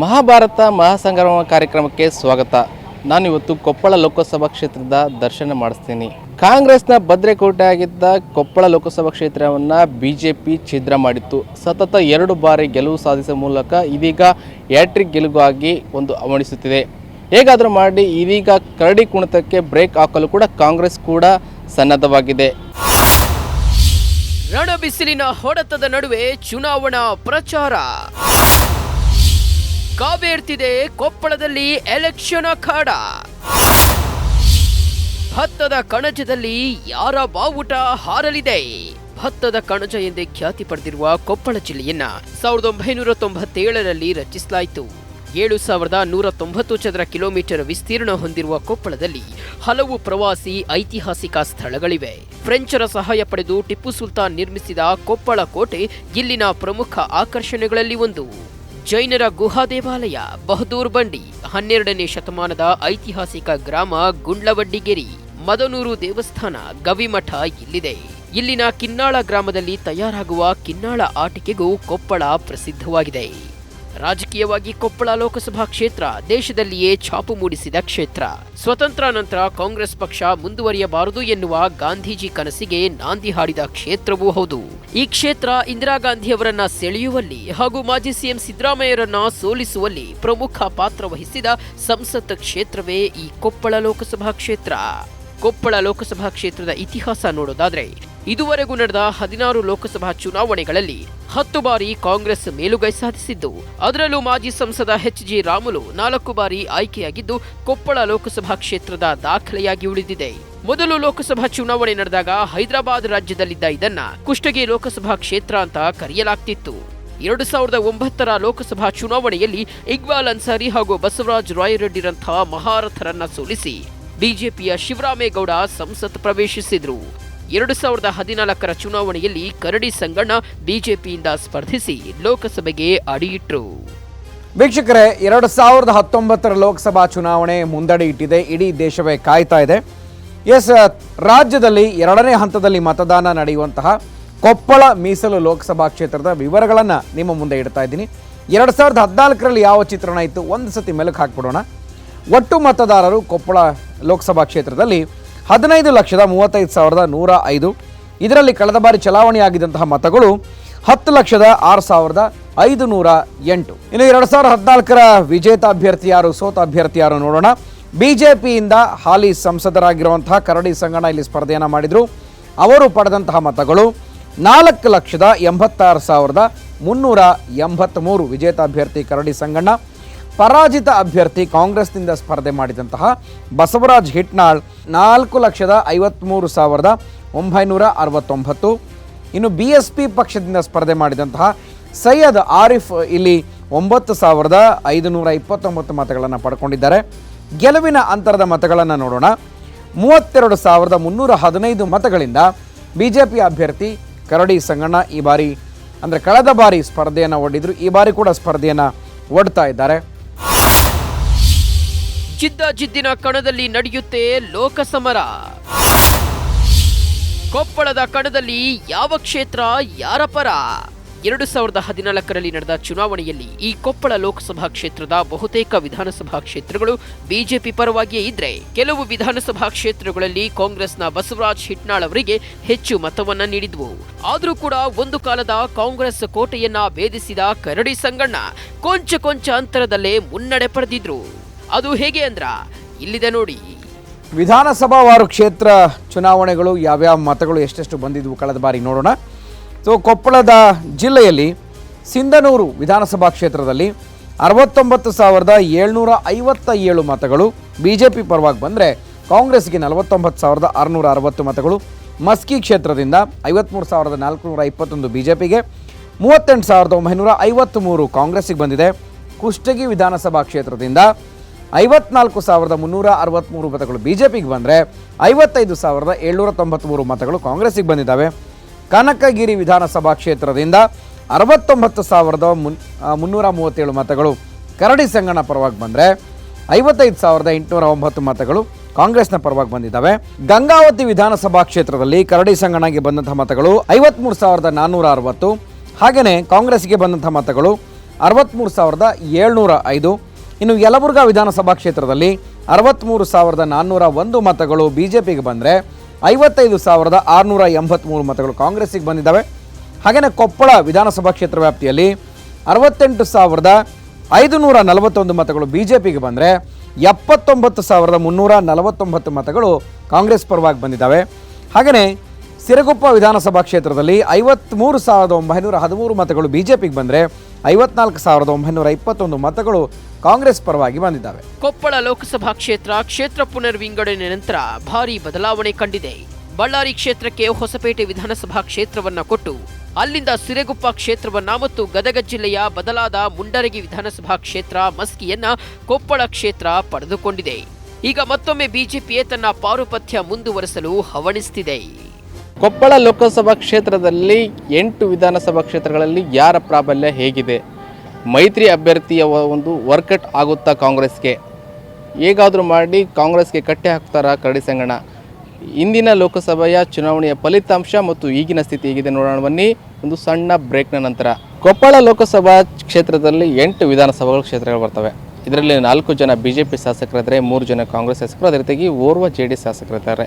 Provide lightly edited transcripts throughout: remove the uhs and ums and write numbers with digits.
ಮಹಾಭಾರತ ಮಹಾಸಂಗ್ರಾಮ ಕಾರ್ಯಕ್ರಮಕ್ಕೆ ಸ್ವಾಗತ. ನಾನಿವತ್ತು ಕೊಪ್ಪಳ ಲೋಕಸಭಾ ಕ್ಷೇತ್ರದ ದರ್ಶನ ಮಾಡಿಸ್ತೀನಿ. ಕಾಂಗ್ರೆಸ್ನ ಭದ್ರಕೋಟೆ ಆಗಿದ್ದ ಕೊಪ್ಪಳ ಲೋಕಸಭಾ ಕ್ಷೇತ್ರವನ್ನು ಬಿಜೆಪಿ ಛಿದ್ರ ಮಾಡಿತ್ತು. ಸತತ 2 ಬಾರಿ ಗೆಲುವು ಸಾಧಿಸುವ ಮೂಲಕ ಇದೀಗ ಹ್ಯಾಟ್ರಿಕ್ ಗೆಲುವಾಗಿ ಅವಣಿಸುತ್ತಿದೆ. ಹೇಗಾದರೂ ಮಾಡಿ ಇದೀಗ ಕರಡಿ ಕುಣಿತಕ್ಕೆ ಬ್ರೇಕ್ ಹಾಕಲು ಕೂಡ ಕಾಂಗ್ರೆಸ್ ಕೂಡ ಸನ್ನದ್ಧವಾಗಿದೆ. ರಣಬಿಸಿಲಿನ ಹೊಡೆತದ ನಡುವೆ ಚುನಾವಣಾ ಪ್ರಚಾರ ಕಾವೇರ್ತಿದೆ ಕೊಪ್ಪಳದಲ್ಲಿ ಎಲೆಕ್ಷನ್ ಅಖಾಡ. ಭತ್ತದ ಕಣಜದಲ್ಲಿ ಯಾರ ಬಾವುಟ ಹಾರಲಿದೆ? ಭತ್ತದ ಕಣಜ ಎಂದೇ ಖ್ಯಾತಿ ಪಡೆದಿರುವ ಕೊಪ್ಪಳ ಜಿಲ್ಲೆಯನ್ನ 1997ರಲ್ಲಿ ರಚಿಸಲಾಯಿತು. 7190 ಚದರ ಕಿಲೋಮೀಟರ್ ವಿಸ್ತೀರ್ಣ ಹೊಂದಿರುವ ಕೊಪ್ಪಳದಲ್ಲಿ ಹಲವು ಪ್ರವಾಸಿ ಐತಿಹಾಸಿಕ ಸ್ಥಳಗಳಿವೆ. ಫ್ರೆಂಚರ ಸಹಾಯ ಪಡೆದು ಟಿಪ್ಪು ಸುಲ್ತಾನ್ ನಿರ್ಮಿಸಿದ ಕೊಪ್ಪಳ ಕೋಟೆ ಇಲ್ಲಿನ ಪ್ರಮುಖ ಆಕರ್ಷಣೆಗಳಲ್ಲಿ ಒಂದು. ಜೈನರ ಗುಹಾ ದೇವಾಲಯ ಬಹದ್ದೂರ್ ಬಂಡಿ, 12ನೇ ಶತಮಾನದ ಐತಿಹಾಸಿಕ ಗ್ರಾಮ ಗುಂಡ್ಲವಡ್ಡಿಗೆರಿ, ಮದನೂರು ದೇವಸ್ಥಾನ, ಗವಿಮಠ ಇಲ್ಲಿದೆ. ಇಲ್ಲಿನ ಕಿನ್ನಾಳ ಗ್ರಾಮದಲ್ಲಿ ತಯಾರಾಗುವ ಕಿನ್ನಾಳ ಆಟಿಕೆಗೂ ಕೊಪ್ಪಳ ಪ್ರಸಿದ್ಧವಾಗಿದೆ. ರಾಜಕೀಯವಾಗಿ ಕೊಪ್ಪಳ ಲೋಕಸಭಾ ಕ್ಷೇತ್ರ ದೇಶದಲ್ಲಿಯೇ ಛಾಪು ಮೂಡಿಸಿದ ಕ್ಷೇತ್ರ. ಸ್ವತಂತ್ರ ನಂತರ ಕಾಂಗ್ರೆಸ್ ಪಕ್ಷ ಮುಂದುವರಿಯಬಾರದು ಎನ್ನುವ ಗಾಂಧೀಜಿ ಕನಸಿಗೆ ನಾಂದಿ ಹಾಡಿದ ಕ್ಷೇತ್ರವೂ ಹೌದು. ಈ ಕ್ಷೇತ್ರ ಇಂದಿರಾ ಗಾಂಧಿ ಅವರನ್ನ ಸೆಳೆಯುವಲ್ಲಿ ಹಾಗೂ ಮಾಜಿ ಸಿಎಂ ಸಿದ್ದರಾಮಯ್ಯರನ್ನ ಸೋಲಿಸುವಲ್ಲಿ ಪ್ರಮುಖ ಪಾತ್ರ ವಹಿಸಿದ ಸಂಸತ್ ಕ್ಷೇತ್ರವೇ ಈ ಕೊಪ್ಪಳ ಲೋಕಸಭಾ ಕ್ಷೇತ್ರ. ಕೊಪ್ಪಳ ಲೋಕಸಭಾ ಕ್ಷೇತ್ರದ ಇತಿಹಾಸ ನೋಡೋದಾದ್ರೆ, ಇದುವರೆಗೂ ನಡೆದ 16 ಲೋಕಸಭಾ ಚುನಾವಣೆಗಳಲ್ಲಿ 10 ಬಾರಿ ಕಾಂಗ್ರೆಸ್ ಮೇಲುಗೈ ಸಾಧಿಸಿದ್ದು, ಅದರಲ್ಲೂ ಮಾಜಿ ಸಂಸದ ಎಚ್.ಜಿ. ರಾಮುಲು 4 ಬಾರಿ ಆಯ್ಕೆಯಾಗಿದ್ದು ಕೊಪ್ಪಳ ಲೋಕಸಭಾ ಕ್ಷೇತ್ರದ ದಾಖಲೆಯಾಗಿ ಉಳಿದಿದೆ. ಮೊದಲು ಲೋಕಸಭಾ ಚುನಾವಣೆ ನಡೆದಾಗ ಹೈದರಾಬಾದ್ ರಾಜ್ಯದಲ್ಲಿದ್ದ ಇದನ್ನ ಕುಷ್ಟಗಿ ಲೋಕಸಭಾ ಕ್ಷೇತ್ರ ಅಂತ ಕರೆಯಲಾಗ್ತಿತ್ತು. 2009ರ ಲೋಕಸಭಾ ಚುನಾವಣೆಯಲ್ಲಿ ಇಕ್ಬಾಲ್ ಅನ್ಸಾರಿ ಹಾಗೂ ಬಸವರಾಜ ರಾಯರೆಡ್ಡಿರಂತಹ ಮಹಾರಥರನ್ನ ಸೋಲಿಸಿ ಬಿಜೆಪಿಯ ಶಿವರಾಮೇಗೌಡ ಸಂಸತ್ ಪ್ರವೇಶಿಸಿದ್ರು. 2014ರ ಚುನಾವಣೆಯಲ್ಲಿ ಕರಡಿ ಸಂಗಣ್ಣ ಬಿಜೆಪಿಯಿಂದ ಸ್ಪರ್ಧಿಸಿ ಲೋಕಸಭೆಗೆ ಅಡಿಯಿಟ್ರು. ವೀಕ್ಷಕರೇ, 2019ರ ಲೋಕಸಭಾ ಚುನಾವಣೆ ಮುಂದಡಿ ಇಟ್ಟಿದೆ. ಇಡೀ ದೇಶವೇ ಕಾಯ್ತಾ ಇದೆ. ರಾಜ್ಯದಲ್ಲಿ 2ನೇ ಹಂತದಲ್ಲಿ ಮತದಾನ ನಡೆಯುವಂತಹ ಕೊಪ್ಪಳ ಮೀಸಲು ಲೋಕಸಭಾ ಕ್ಷೇತ್ರದ ವಿವರಗಳನ್ನು ನಿಮ್ಮ ಮುಂದೆ ಇಡ್ತಾ ಇದ್ದೀನಿ. 2014ರಲ್ಲಿ ಯಾವ ಚಿತ್ರಣ ಇತ್ತು ಒಂದು ಸತಿ ಮೆಲುಕು ಹಾಕ್ಬಿಡೋಣ. ಒಟ್ಟು ಮತದಾರರು ಕೊಪ್ಪಳ ಲೋಕಸಭಾ ಕ್ಷೇತ್ರದಲ್ಲಿ 15,35,105. ಇದರಲ್ಲಿ ಕಳೆದ ಬಾರಿ ಚಲಾವಣೆಯಾಗಿದ್ದಂತಹ ಮತಗಳು 10,06,508. ಇನ್ನು 2014ರ ವಿಜೇತ ಅಭ್ಯರ್ಥಿ ಯಾರು, ಸೋತ ಅಭ್ಯರ್ಥಿ ಯಾರು ನೋಡೋಣ. ಬಿಜೆಪಿಯಿಂದ ಹಾಲಿ ಸಂಸದರಾಗಿರುವಂತಹ ಕರಡಿ ಸಂಗಣ್ಣ ಇಲ್ಲಿ ಸ್ಪರ್ಧೆಯನ್ನು ಮಾಡಿದರು. ಅವರು ಪಡೆದಂತಹ ಮತಗಳು 4,86,383. ವಿಜೇತ ಅಭ್ಯರ್ಥಿ ಕರಡಿ ಸಂಗಣ್ಣ. ಪರಾಜಿತ ಅಭ್ಯರ್ಥಿ ಕಾಂಗ್ರೆಸ್ನಿಂದ ಸ್ಪರ್ಧೆ ಮಾಡಿದಂತಹ ಬಸವರಾಜ್ ಹಿಟ್ನಾಳ್ 4,53,969. ಇನ್ನು BSP ಪಕ್ಷದಿಂದ ಸ್ಪರ್ಧೆ ಮಾಡಿದಂತಹ ಸೈಯದ್ ಆರಿಫ್ ಇಲ್ಲಿ 9,529 ಮತಗಳನ್ನು ಪಡ್ಕೊಂಡಿದ್ದಾರೆ. ಗೆಲುವಿನ ಅಂತರದ ಮತಗಳನ್ನು ನೋಡೋಣ. 32,315 ಮತಗಳಿಂದ ಬಿಜೆಪಿ ಅಭ್ಯರ್ಥಿ ಕರಡಿ ಸಂಗಣ್ಣ ಈ ಬಾರಿ ಅಂದರೆ ಕಳೆದ ಬಾರಿ ಸ್ಪರ್ಧೆಯನ್ನು ಒಡ್ಡಿದ್ರು, ಈ ಬಾರಿ ಕೂಡ ಸ್ಪರ್ಧೆಯನ್ನು ಒಡ್ತಾ ಇದ್ದಾರೆ. ಜಿದ್ದಿನ ಕಣದಲ್ಲಿ ನಡೆಯುತ್ತೆ ಲೋಕಸಮರ. ಕೊಪ್ಪಳದ ಕಣದಲ್ಲಿ ಯಾವ ಕ್ಷೇತ್ರ ಯಾರ ಪರ? 2014ರಲ್ಲಿ ನಡೆದ ಚುನಾವಣೆಯಲ್ಲಿ ಈ ಕೊಪ್ಪಳ ಲೋಕಸಭಾ ಕ್ಷೇತ್ರದ ಬಹುತೇಕ ವಿಧಾನಸಭಾ ಕ್ಷೇತ್ರಗಳು ಬಿಜೆಪಿ ಪರವಾಗಿಯೇ ಇದ್ರೆ, ಕೆಲವು ವಿಧಾನಸಭಾ ಕ್ಷೇತ್ರಗಳಲ್ಲಿ ಕಾಂಗ್ರೆಸ್ನ ಬಸವರಾಜ್ ಹಿಟ್ನಾಳ್ ಅವರಿಗೆ ಹೆಚ್ಚು ಮತವನ್ನ ನೀಡಿದ್ವು. ಆದರೂ ಕೂಡ ಒಂದು ಕಾಲದ ಕಾಂಗ್ರೆಸ್ ಕೋಟೆಯನ್ನ ಭೇದಿಸಿದ ಕರಡಿ ಸಂಗಣ್ಣ ಕೊಂಚ ಅಂತರದಲ್ಲೇ ಮುನ್ನಡೆ ಪಡೆದಿದ್ರು. ಅದು ಹೇಗೆ ಅಂದ್ರ ಇಲ್ಲಿದೆ ನೋಡಿ. ವಿಧಾನಸಭಾವಾರು ಕ್ಷೇತ್ರ ಚುನಾವಣೆಗಳು ಯಾವ್ಯಾವ ಮತಗಳು ಎಷ್ಟೆಷ್ಟು ಬಂದಿದ್ವು ಕಳೆದ ಬಾರಿ ನೋಡೋಣ. ಕೊಪ್ಪಳದ ಜಿಲ್ಲೆಯಲ್ಲಿ ಸಿಂಧನೂರು ವಿಧಾನಸಭಾ ಕ್ಷೇತ್ರದಲ್ಲಿ 69,757 ಮತಗಳು ಬಿಜೆಪಿ ಪರವಾಗಿ ಬಂದರೆ, ಕಾಂಗ್ರೆಸ್ಗೆ 49,660 ಮತಗಳು. ಮಸ್ಕಿ ಕ್ಷೇತ್ರದಿಂದ 53,421 ಬಿಜೆಪಿಗೆ, 38,953 ಕಾಂಗ್ರೆಸ್ಸಿಗೆ ಬಂದಿದೆ. ಕುಷ್ಟಗಿ ವಿಧಾನಸಭಾ ಕ್ಷೇತ್ರದಿಂದ 54,363 ಮತಗಳು ಬಿಜೆಪಿಗೆ ಬಂದರೆ, 55,793 ಮತಗಳು ಕಾಂಗ್ರೆಸ್ಸಿಗೆ ಬಂದಿದ್ದಾವೆ. ಕನಕಗಿರಿ ವಿಧಾನಸಭಾ ಕ್ಷೇತ್ರದಿಂದ 69,337 ಮತಗಳು ಕರಡಿ ಸಂಗಣ್ಣ ಪರವಾಗಿ ಬಂದರೆ, 55,809 ಮತಗಳು ಕಾಂಗ್ರೆಸ್ನ ಪರವಾಗಿ ಬಂದಿದ್ದಾವೆ. ಗಂಗಾವತಿ ವಿಧಾನಸಭಾ ಕ್ಷೇತ್ರದಲ್ಲಿ ಕರಡಿ ಸಂಗಣ್ಣಗೆ ಬಂದಂತಹ ಮತಗಳು 53,460. ಹಾಗೆಯೇ ಕಾಂಗ್ರೆಸ್ಗೆ ಬಂದಂತಹ ಮತಗಳು 63,705. ಇನ್ನು ಯಲಬುರ್ಗಾ ವಿಧಾನಸಭಾ ಕ್ಷೇತ್ರದಲ್ಲಿ 63,401 ಮತಗಳು BJPಗೆ ಬಂದರೆ 55,683 ಮತಗಳು ಕಾಂಗ್ರೆಸ್ಸಿಗೆ ಬಂದಿದ್ದಾವೆ. ಹಾಗೆಯೇ ಕೊಪ್ಪಳ ವಿಧಾನಸಭಾ ಕ್ಷೇತ್ರ ವ್ಯಾಪ್ತಿಯಲ್ಲಿ 68,541 ಮತಗಳು BJPಗೆ ಬಂದರೆ 79,349 ಮತಗಳು ಕಾಂಗ್ರೆಸ್ ಪರವಾಗಿ ಬಂದಿದ್ದಾವೆ. ಹಾಗೆಯೇ ಸಿರಗುಪ್ಪ ವಿಧಾನಸಭಾ ಕ್ಷೇತ್ರದಲ್ಲಿ 53,913 ಮತಗಳು BJPಗೆ ಬಂದರೆ 54,921 ಮತಗಳು ಕಾಂಗ್ರೆಸ್ ಪರವಾಗಿ ಬಂದಿದ್ದಾವೆ. ಕೊಪ್ಪಳ ಲೋಕಸಭಾ ಕ್ಷೇತ್ರ ಪುನರ್ವಿಂಗಡಣೆ ನಂತರ ಭಾರೀ ಬದಲಾವಣೆ ಕಂಡಿದೆ. ಬಳ್ಳಾರಿ ಕ್ಷೇತ್ರಕ್ಕೆ ಹೊಸಪೇಟೆ ವಿಧಾನಸಭಾ ಕ್ಷೇತ್ರವನ್ನ ಕೊಟ್ಟು ಅಲ್ಲಿಂದ ಸಿರಗುಪ್ಪ ಕ್ಷೇತ್ರವನ್ನ ಮತ್ತು ಗದಗ ಜಿಲ್ಲೆಯ ಬದಲಾದ ಮುಂಡರಗಿ ವಿಧಾನಸಭಾ ಕ್ಷೇತ್ರ ಮಸ್ಕಿಯನ್ನ ಕೊಪ್ಪಳ ಕ್ಷೇತ್ರ ಪಡೆದುಕೊಂಡಿದೆ. ಈಗ ಮತ್ತೊಮ್ಮೆ ಬಿಜೆಪಿಯೇ ತನ್ನ ಪಾರುಪತ್ಯ ಮುಂದುವರಿಸಲು ಹವಣಿಸುತ್ತಿದೆ. ಕೊಪ್ಪಳ ಲೋಕಸಭಾ ಕ್ಷೇತ್ರದಲ್ಲಿ 8 ವಿಧಾನಸಭಾ ಕ್ಷೇತ್ರಗಳಲ್ಲಿ ಯಾರ ಪ್ರಾಬಲ್ಯ ಹೇಗಿದೆ? ಮೈತ್ರಿ ಅಭ್ಯರ್ಥಿಯ ಒಂದು ವರ್ಕೌಟ್ ಆಗುತ್ತಾ ಕಾಂಗ್ರೆಸ್ಗೆ? ಹೇಗಾದರೂ ಮಾಡಿ ಕಾಂಗ್ರೆಸ್ಗೆ ಕಟ್ಟೆ ಹಾಕ್ತಾರಾ ಕರಡಿ ಸಂಗಣ್ಣ? ಇಂದಿನ ಲೋಕಸಭೆಯ ಚುನಾವಣೆಯ ಫಲಿತಾಂಶ ಮತ್ತು ಈಗಿನ ಸ್ಥಿತಿ ಹೇಗಿದೆ ನೋಡೋಣ ಬನ್ನಿ ಒಂದು ಸಣ್ಣ ಬ್ರೇಕ್ನ ನಂತರ. ಕೊಪ್ಪಳ ಲೋಕಸಭಾ ಕ್ಷೇತ್ರದಲ್ಲಿ 8 ವಿಧಾನಸಭಾ ಕ್ಷೇತ್ರಗಳು ಬರ್ತವೆ. ಇದರಲ್ಲಿ 4 ಜನ BJP ಶಾಸಕರಿದ್ದಾರೆ, 3 ಜನ ಕಾಂಗ್ರೆಸ್ ಶಾಸಕರು, ಅದೇ ರೀತಿಯಾಗಿ ಓರ್ವ JDS ಶಾಸಕರಿದ್ದಾರೆ.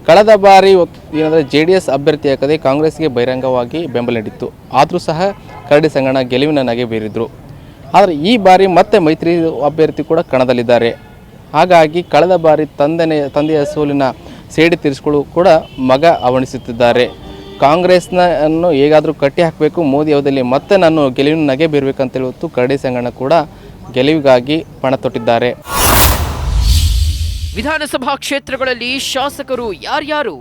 ಕಳೆದ ಬಾರಿ ಏನಂದರೆ JDS ಅಭ್ಯರ್ಥಿ ಹಾಕದೆ ಕಾಂಗ್ರೆಸ್ಗೆ ಬಹಿರಂಗವಾಗಿ ಬೆಂಬಲ ನೀಡಿತ್ತು. ಆದರೂ ಸಹ ಕರಡಿ ಸಂಗಣ್ಣ ಗೆಲುವಿನ ನಗೆ ಬೀರಿದ್ರು. ಆದರೆ ಈ ಬಾರಿ ಮತ್ತೆ ಮೈತ್ರಿ ಅಭ್ಯರ್ಥಿ ಕೂಡ ಕಣದಲ್ಲಿದ್ದಾರೆ. ಹಾಗಾಗಿ ಕಳೆದ ಬಾರಿ ತಂದೆಯ ಸೋಲಿನ ಸೇಡಿ ತೀರಿಸಿಕೊಳ್ಳು ಕೂಡ ಮಗ ಅವಣಿಸುತ್ತಿದ್ದಾರೆ. ಕಾಂಗ್ರೆಸ್ನನ್ನು ಹೇಗಾದರೂ ಕಟ್ಟಿ ಹಾಕಬೇಕು, ಮೋದಿ ಅವಧಿಯಲ್ಲಿ ಮತ್ತೆ ನಾನು ಗೆಲುವಿನ ನಗೆ ಬೀರಬೇಕಂತೇಳಿ ಹೊತ್ತು ಕರಡಿ ಸಂಗಣ್ಣ ಕೂಡ ಗೆಲುವಿಗಾಗಿ ಪಣ ತೊಟ್ಟಿದ್ದಾರೆ. ವಿಧಾನಸಭಾ ಕ್ಷೇತ್ರಗಳಲ್ಲಿ ಶಾಸಕರು ಯಾರ್ಯಾರು?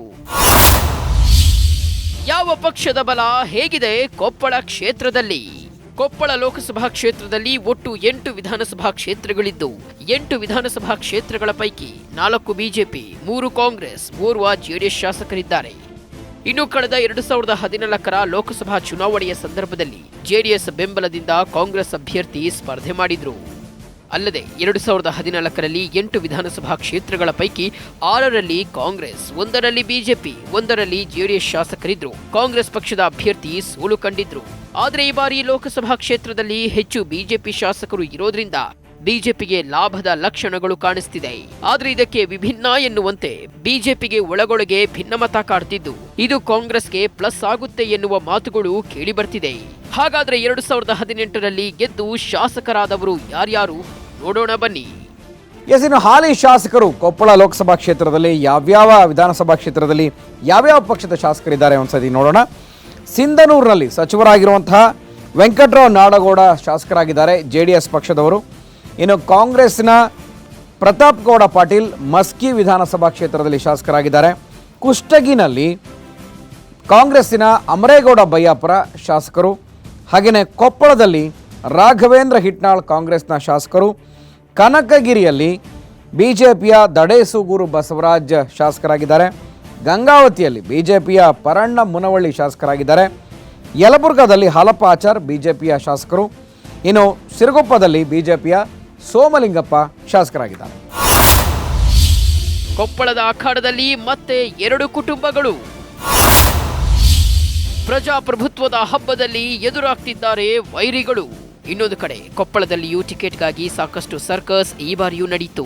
ಯಾವ ಪಕ್ಷದ ಬಲ ಹೇಗಿದೆ ಕೊಪ್ಪಳ ಕ್ಷೇತ್ರದಲ್ಲಿ? ಕೊಪ್ಪಳ ಲೋಕಸಭಾ ಕ್ಷೇತ್ರದಲ್ಲಿ ಒಟ್ಟು 8 ವಿಧಾನಸಭಾ ಕ್ಷೇತ್ರಗಳಿದ್ದು 8 ವಿಧಾನಸಭಾ ಕ್ಷೇತ್ರಗಳ ಪೈಕಿ 4 BJP, 3 ಕಾಂಗ್ರೆಸ್, 4 JDS ಶಾಸಕರಿದ್ದಾರೆ. ಇನ್ನು ಕಳೆದ 2014ರ ಲೋಕಸಭಾ ಚುನಾವಣೆಯ ಸಂದರ್ಭದಲ್ಲಿ JDS ಬೆಂಬಲದಿಂದ ಕಾಂಗ್ರೆಸ್ ಅಭ್ಯರ್ಥಿ ಸ್ಪರ್ಧೆ ಮಾಡಿದ್ರು. ಅಲ್ಲದೆ 2014ರಲ್ಲಿ 8 ವಿಧಾನಸಭಾ ಕ್ಷೇತ್ರಗಳ ಪೈಕಿ 6ರಲ್ಲಿ ಕಾಂಗ್ರೆಸ್, 1ರಲ್ಲಿ BJP, 1ರಲ್ಲಿ JDS ಶಾಸಕರಿದ್ರು. ಕಾಂಗ್ರೆಸ್ ಪಕ್ಷದ ಅಭ್ಯರ್ಥಿ ಸೋಲು ಕಂಡಿದ್ರು. ಆದರೆ ಈ ಬಾರಿ ಲೋಕಸಭಾ ಕ್ಷೇತ್ರದಲ್ಲಿ ಹೆಚ್ಚು BJP ಶಾಸಕರು ಇರೋದ್ರಿಂದ ಬಿಜೆಪಿಗೆ ಲಾಭದ ಲಕ್ಷಣಗಳು ಕಾಣಿಸ್ತಿದೆ. ಆದ್ರೆ ಇದಕ್ಕೆ ವಿಭಿನ್ನ ಎನ್ನುವಂತೆ ಬಿಜೆಪಿಗೆ ಒಳಗೊಳಗೆ ಭಿನ್ನಮತ ಕಾಡ್ತಿದ್ದು ಇದು ಕಾಂಗ್ರೆಸ್ಗೆ ಪ್ಲಸ್ ಆಗುತ್ತೆ ಎನ್ನುವ ಮಾತುಗಳು ಕೇಳಿ ಬರ್ತಿದೆ. ಹಾಗಾದ್ರೆ 2018ರಲ್ಲಿ ಗೆದ್ದು ಶಾಸಕರಾದವರು ಯಾರ್ಯಾರು ನೋಡೋಣ ಬನ್ನಿ. ಇನ್ನು ಹಾಲಿ ಶಾಸಕರು ಕೊಪ್ಪಳ ಲೋಕಸಭಾ ಕ್ಷೇತ್ರದಲ್ಲಿ ಯಾವ್ಯಾವ ವಿಧಾನಸಭಾ ಕ್ಷೇತ್ರದಲ್ಲಿ ಯಾವ್ಯಾವ ಪಕ್ಷದ ಶಾಸಕರಿದ್ದಾರೆ ಒಂದ್ಸತಿ ನೋಡೋಣ. ಸಿಂಧನೂರಿನಲ್ಲಿ ಸಚಿವರಾಗಿರುವಂತಹ ವೆಂಕಟರಾವ್ ನಾಡಗೌಡ ಶಾಸಕರಾಗಿದ್ದಾರೆ, JDS ಪಕ್ಷದವರು. ಇನ್ನು ಕಾಂಗ್ರೆಸ್ನ ಪ್ರತಾಪ್ ಗೌಡ ಪಾಟೀಲ್ ಮಸ್ಕಿ ವಿಧಾನಸಭಾ ಕ್ಷೇತ್ರದಲ್ಲಿ ಶಾಸಕರಾಗಿದ್ದಾರೆ. ಕುಷ್ಟಗಿನಲ್ಲಿ ಕಾಂಗ್ರೆಸ್ಸಿನ ಅಮರೇಗೌಡ ಬಯ್ಯಾಪುರ ಶಾಸಕರು. ಹಾಗೆಯೇ ಕೊಪ್ಪಳದಲ್ಲಿ ರಾಘವೇಂದ್ರ ಹಿಟ್ನಾಳ್ ಕಾಂಗ್ರೆಸ್ನ ಶಾಸಕರು. ಕನಕಗಿರಿಯಲ್ಲಿ BJPಯ ದಡೇಸೂಗೂರು ಬಸವರಾಜ್ ಶಾಸಕರಾಗಿದ್ದಾರೆ. ಗಂಗಾವತಿಯಲ್ಲಿ BJPಯ ಪರಣ್ಣ ಮುನವಳ್ಳಿ ಶಾಸಕರಾಗಿದ್ದಾರೆ. ಯಲಬುರ್ಗಾದಲ್ಲಿ ಹಾಲಪ್ಪ ಆಚಾರ್ BJPಯ ಶಾಸಕರು. ಇನ್ನು ಸಿರಗುಪ್ಪದಲ್ಲಿ BJPಯ ಸೋಮಲಿಂಗಪ್ಪ ಶಾಸಕರಾಗಿದ್ದಾರೆ. ಕೊಪ್ಪಳದ ಅಖಾಡದಲ್ಲಿ ಮತ್ತೆ 2 ಕುಟುಂಬಗಳು. ಪ್ರಜಾಪ್ರಭುತ್ವದ ಹಬ್ಬದಲ್ಲಿ ಎದುರಾಗ್ತಿದ್ದಾರೆ ವೈರಿಗಳು. ಇನ್ನೊಂದು ಕಡೆ ಕೊಪ್ಪಳದಲ್ಲಿಯೂ ಟಿಕೆಟ್ಗಾಗಿ ಸಾಕಷ್ಟು ಸರ್ಕಸ್ ಈ ಬಾರಿಯೂ ನಡೆಯಿತು.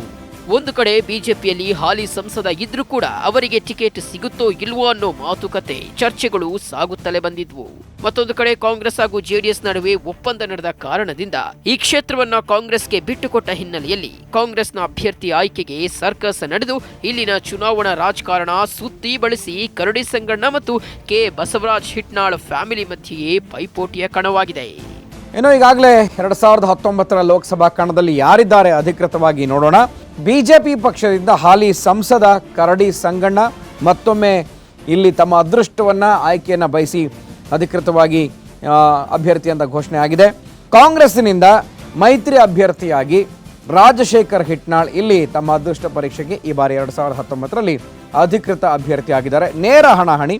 ಒಂದು ಕಡೆ ಬಿಜೆಪಿಯಲ್ಲಿ ಹಾಲಿ ಸಂಸದ ಇದ್ರೂ ಕೂಡ ಅವರಿಗೆ ಟಿಕೆಟ್ ಸಿಗುತ್ತೋ ಇಲ್ವೋ ಅನ್ನೋ ಮಾತುಕತೆ ಚರ್ಚೆಗಳು ಸಾಗುತ್ತಲೇ ಬಂದಿದ್ವು. ಮತ್ತೊಂದು ಕಡೆ ಕಾಂಗ್ರೆಸ್ ಹಾಗೂ JDS ನಡುವೆ ಒಪ್ಪಂದ ನಡೆದ ಕಾರಣದಿಂದ ಈ ಕ್ಷೇತ್ರವನ್ನ ಕಾಂಗ್ರೆಸ್ಗೆ ಬಿಟ್ಟುಕೊಟ್ಟ ಹಿನ್ನೆಲೆಯಲ್ಲಿ ಕಾಂಗ್ರೆಸ್ನ ಅಭ್ಯರ್ಥಿ ಆಯ್ಕೆಗೆ ಸರ್ಕಸ್ ನಡೆದು ಇಲ್ಲಿನ ಚುನಾವಣಾ ರಾಜಕಾರಣ ಸುತ್ತಿ ಬಳಸಿ ಕರಡಿ ಸಂಗಣ್ಣ ಮತ್ತು ಕೆ ಬಸವರಾಜ್ ಹಿಟ್ನಾಳ್ ಫ್ಯಾಮಿಲಿ ಮಧ್ಯೆಯೇ ಪೈಪೋಟಿಯ ಕಣವಾಗಿದೆ. ಇನ್ನು ಈಗಾಗಲೇ 2019ರ ಲೋಕಸಭಾ ಕಣದಲ್ಲಿ ಯಾರಿದ್ದಾರೆ ಅಧಿಕೃತವಾಗಿ ನೋಡೋಣ. BJP ಪಕ್ಷದಿಂದ ಹಾಲಿ ಸಂಸದ ಕರಡಿ ಸಂಗಣ್ಣ ಮತ್ತೊಮ್ಮೆ ಇಲ್ಲಿ ತಮ್ಮ ಅದೃಷ್ಟವನ್ನು ಆಯ್ಕೆಯನ್ನು ಬಯಸಿ ಅಧಿಕೃತವಾಗಿ ಅಭ್ಯರ್ಥಿ ಅಂತ ಘೋಷಣೆ ಆಗಿದೆ. ಕಾಂಗ್ರೆಸ್ಸಿನಿಂದ ಮೈತ್ರಿ ಅಭ್ಯರ್ಥಿಯಾಗಿ ರಾಜಶೇಖರ್ ಹಿಟ್ನಾಳ್ ಇಲ್ಲಿ ತಮ್ಮ ಅದೃಷ್ಟ ಪರೀಕ್ಷೆಗೆ ಈ ಬಾರಿ 2019ರಲ್ಲಿ ಅಧಿಕೃತ ಅಭ್ಯರ್ಥಿ ಆಗಿದ್ದಾರೆ. ನೇರ ಹಣಾಹಣಿ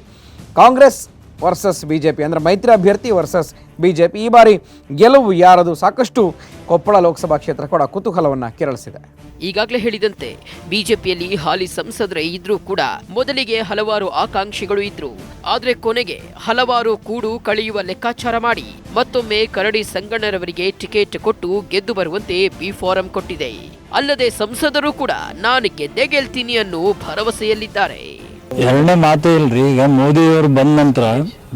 ಕಾಂಗ್ರೆಸ್ ವರ್ಸಸ್ BJP, ಅಂದರೆ ಮೈತ್ರಿ ಅಭ್ಯರ್ಥಿ ವರ್ಸಸ್ BJP. ಈ ಬಾರಿ ಗೆಲುವು ಯಾರದು? ಸಾಕಷ್ಟು ಕೊಪ್ಪಳ ಲೋಕಸಭಾ ಕ್ಷೇತ್ರ ಕೂಡ ಕುತೂಹಲವನ್ನು ಕೆರಳಿಸಿದೆ. ಈಗಾಗಲೇ ಹೇಳಿದಂತೆ ಬಿಜೆಪಿಯಲ್ಲಿ ಹಾಲಿ ಸಂಸದರೇ ಇದ್ರೂ ಕೂಡ ಮೊದಲಿಗೆ ಹಲವಾರು ಆಕಾಂಕ್ಷಿಗಳು ಇದ್ರು. ಆದ್ರೆ ಕೊನೆಗೆ ಹಲವಾರು ಕೂಡು ಕಳೆಯುವ ಲೆಕ್ಕಾಚಾರ ಮಾಡಿ ಮತ್ತೊಮ್ಮೆ ಕರಡಿ ಸಂಗಣ್ಣರವರಿಗೆ ಟಿಕೆಟ್ ಕೊಟ್ಟು ಗೆದ್ದು ಬರುವಂತೆ ಬಿ ಫಾರಂ ಕೊಟ್ಟಿದೆ. ಅಲ್ಲದೆ ಸಂಸದರು ಕೂಡ ನಾನು ಗೆದ್ದೇ ಗೆಲ್ತೀನಿ ಅನ್ನೋ ಭರವಸೆಯಲ್ಲಿದ್ದಾರೆ. ಎರಡನೇ ಮಾತೇ ಇಲ್ರಿ. ಈಗ ಮೋದಿಯವರು ಬಂದ ನಂತರ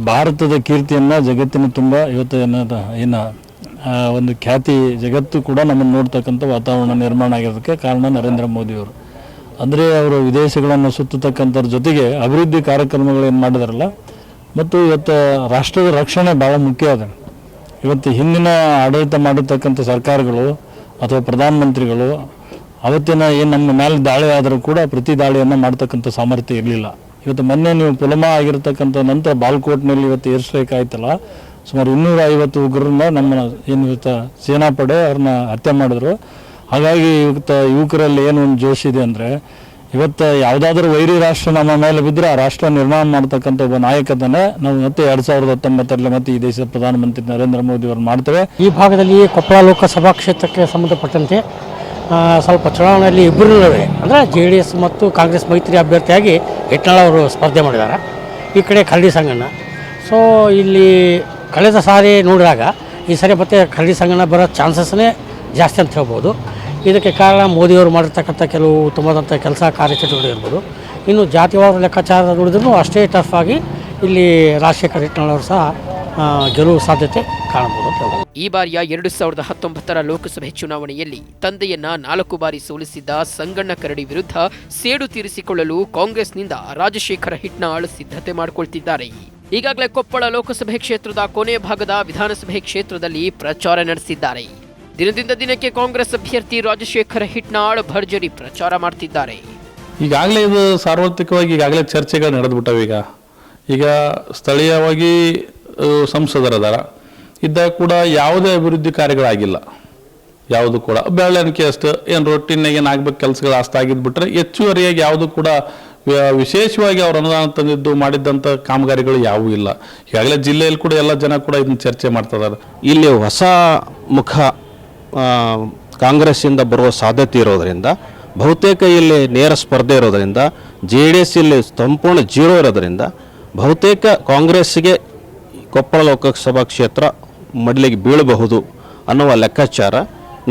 ಭಾರತದ ಕೀರ್ತಿಯನ್ನ ಜಗತ್ತಿನ ತುಂಬ ಇವತ್ತು ಏನ ಒಂದು ಖ್ಯಾತಿ ಜಗತ್ತು ಕೂಡ ನಮ್ಮನ್ನು ನೋಡ್ತಕ್ಕಂಥ ವಾತಾವರಣ ನಿರ್ಮಾಣ ಆಗಿರೋದಕ್ಕೆ ಕಾರಣ ನರೇಂದ್ರ ಮೋದಿಯವರು. ಅಂದರೆ ಅವರು ವಿದೇಶಗಳನ್ನು ಸುತ್ತತಕ್ಕಂಥದ್ರ ಜೊತೆಗೆ ಅಭಿವೃದ್ಧಿ ಕಾರ್ಯಕ್ರಮಗಳೇನು ಮಾಡಿದಾರಲ್ಲ, ಮತ್ತು ಇವತ್ತು ರಾಷ್ಟ್ರದ ರಕ್ಷಣೆ ಭಾಳ ಮುಖ್ಯ ಅದ. ಇವತ್ತು ಹಿಂದಿನ ಆಡಳಿತ ಮಾಡಿರ್ತಕ್ಕಂಥ ಸರ್ಕಾರಗಳು ಅಥವಾ ಪ್ರಧಾನಮಂತ್ರಿಗಳು ಅವತ್ತಿನ ಏನು ನಮ್ಮ ಮೇಲೆ ದಾಳಿ ಆದರೂ ಕೂಡ ಪ್ರತಿ ದಾಳಿಯನ್ನು ಮಾಡ್ತಕ್ಕಂಥ ಸಾಮರ್ಥ್ಯ ಇರಲಿಲ್ಲ. ಇವತ್ತು ಮೊನ್ನೆ ನೀವು ಪುಲ್ವಾಮಾ ಆಗಿರ್ತಕ್ಕಂಥ ನಂತರ ಬಾಲ್ಕೋಟ್ನಲ್ಲಿ ಇವತ್ತು ಏರ್ ಸ್ಟ್ರೈಕ್ ಆಯ್ತಲ್ಲ, ಸುಮಾರು 250 ಉಗ್ರರನ್ನ ನಮ್ಮ ಏನು ಇವತ್ತು ಸೇನಾಪಡೆ ಅವ್ರನ್ನ ಹತ್ಯೆ ಮಾಡಿದ್ರು. ಹಾಗಾಗಿ ಇವತ್ತು ಯುವಕರಲ್ಲಿ ಏನು ಒಂದು ಜೋಶ್ ಇದೆ ಅಂದರೆ, ಇವತ್ತು ಯಾವುದಾದ್ರೂ ವೈರಿ ರಾಷ್ಟ್ರ ನಮ್ಮ ಮೇಲೆ ಬಿದ್ದರೆ ಆ ರಾಷ್ಟ್ರ ನಿರ್ಮಾಣ ಮಾಡ್ತಕ್ಕಂಥ ಒಬ್ಬ ನಾಯಕತನೇ ನಾವು ಮತ್ತೆ 2019ರಲ್ಲಿ ಮತ್ತೆ ಈ ದೇಶದ ಪ್ರಧಾನಮಂತ್ರಿ ನರೇಂದ್ರ ಮೋದಿ ಅವರು ಮಾಡ್ತೇವೆ. ಈ ಭಾಗದಲ್ಲಿ ಕೊಪ್ಪಳ ಲೋಕಸಭಾ ಕ್ಷೇತ್ರಕ್ಕೆ ಸಂಬಂಧಪಟ್ಟಂತೆ ಸ್ವಲ್ಪ ಚುನಾವಣೆಯಲ್ಲಿ ಇಬ್ಬರು ನಡುವೆ ಅಂದರೆ JDS ಮತ್ತು ಕಾಂಗ್ರೆಸ್ ಮೈತ್ರಿ ಅಭ್ಯರ್ಥಿಯಾಗಿ ಯತ್ನಾಳ್ ಅವರು ಸ್ಪರ್ಧೆ ಮಾಡಿದ್ದಾರೆ. ಈ ಕಡೆ ಕರಡಿ ಸಂಗಣ್ಣ. ಸೊ ಇಲ್ಲಿ ಕಳೆದ ಸಾರಿ ನೋಡಿದಾಗ ಈ ಸಾರಿ ಮತ್ತೆ ಕರಡಿ ಸಂಗಣ್ಣ ಬರೋ ಚಾನ್ಸಸ್ನೇ ಜಾಸ್ತಿ ಅಂತ ಹೇಳ್ಬೋದು. ಇದಕ್ಕೆ ಕಾರಣ ಮೋದಿಯವರು ಮಾಡಿರ್ತಕ್ಕಂಥ ಕೆಲವು ಉತ್ತಮವಾದಂಥ ಕೆಲಸ ಕಾರ್ಯಚಟುವಟಿಕೆ ಇರ್ಬೋದು. ಇನ್ನು ಜಾತಿವಾರ ಲೆಕ್ಕಾಚಾರ ನೋಡಿದ್ರೂ ಅಷ್ಟೇ ಟಫ್ ಆಗಿ ಇಲ್ಲಿ ರಾಜಶೇಖರ್ ಯತ್ನಾಳ್ ಅವರು ಸಹ ಗೆಲುವು ಸಾಧ್ಯತೆ ಕಾಣಬಹುದು ಅಂತ ಹೇಳ್ಬೋದು. ಈ ಬಾರಿಯ 2019 ಲೋಕಸಭೆ ಚುನಾವಣೆಯಲ್ಲಿ ತಂದೆಯನ್ನ 4 ಬಾರಿ ಸೋಲಿಸಿದ್ದ ಸಂಗಣ್ಣ ಕರಡಿ ವಿರುದ್ಧ ಸೇಡು ತೀರಿಸಿಕೊಳ್ಳಲು ಕಾಂಗ್ರೆಸ್ನಿಂದ ರಾಜಶೇಖರ ಹಿಟ್ನಾಳ್ ಸಿದ್ಧತೆ ಮಾಡಿಕೊಳ್ತಿದ್ದಾರೆ. ಈಗಾಗಲೇ ಕೊಪ್ಪಳ ಲೋಕಸಭೆ ಕ್ಷೇತ್ರದ ಕೊನೆಯ ಭಾಗದ ವಿಧಾನಸಭೆ ಕ್ಷೇತ್ರದಲ್ಲಿ ಪ್ರಚಾರ ನಡೆಸಿದ್ದಾರೆ. ದಿನದಿಂದ ದಿನಕ್ಕೆ ಕಾಂಗ್ರೆಸ್ ಅಭ್ಯರ್ಥಿ ರಾಜಶೇಖರ ಹಿಟ್ನಾಳ್ ಭರ್ಜರಿ ಪ್ರಚಾರ ಮಾಡ್ತಿದ್ದಾರೆ. ಈಗಾಗಲೇ ಇದು ಸಾರ್ವತ್ರಿಕವಾಗಿ ಈಗಾಗಲೇ ಚರ್ಚೆಗಳು ನಡೆದ್ಬಿಟ್ಟವೆ. ಈಗ ಸ್ಥಳೀಯವಾಗಿ ಸಂಸದರದಾರ ಇದ್ದಾಗ ಕೂಡ ಯಾವುದೇ ಅಭಿವೃದ್ಧಿ ಕಾರ್ಯಗಳಾಗಿಲ್ಲ. ಯಾವುದು ಕೂಡ ಬೆಳವಣಿಗೆ ಅಷ್ಟು ಏನು ರೊಟ್ಟಿನಾಗ ಏನು ಆಗ್ಬೇಕು ಕೆಲಸಗಳು ಅಷ್ಟು ಆಗಿದ್ಬಿಟ್ರೆ ಹೆಚ್ಚುವರಿಯಾಗಿ ಯಾವುದು ಕೂಡ ವಿಶೇಷವಾಗಿ ಅವರು ಅನುದಾನ ತಂದಿದ್ದು ಮಾಡಿದ್ದಂಥ ಕಾಮಗಾರಿಗಳು ಯಾವುವೂ ಇಲ್ಲ. ಈಗಾಗಲೇ ಜಿಲ್ಲೆಯಲ್ಲಿ ಕೂಡ ಎಲ್ಲ ಜನ ಕೂಡ ಇದನ್ನ ಚರ್ಚೆ ಮಾಡ್ತಿದ್ದಾರೆ. ಇಲ್ಲಿ ಹೊಸ ಮುಖ ಕಾಂಗ್ರೆಸ್ಸಿಂದ ಬರುವ ಸಾಧ್ಯತೆ ಇರೋದರಿಂದ, ಬಹುತೇಕ ಇಲ್ಲಿ ನೇರ ಸ್ಪರ್ಧೆ ಇರೋದರಿಂದ, JDS ಇಲ್ಲಿ ಸಂಪೂರ್ಣ ಜೀರೋ ಇರೋದರಿಂದ ಬಹುತೇಕ ಕಾಂಗ್ರೆಸ್ಸಿಗೆ ಕೊಪ್ಪಳ ಲೋಕಸಭಾ ಕ್ಷೇತ್ರ ಮಡಲಿಗೆ ಬೀಳಬಹುದು ಅನ್ನುವ ಲೆಕ್ಕಾಚಾರ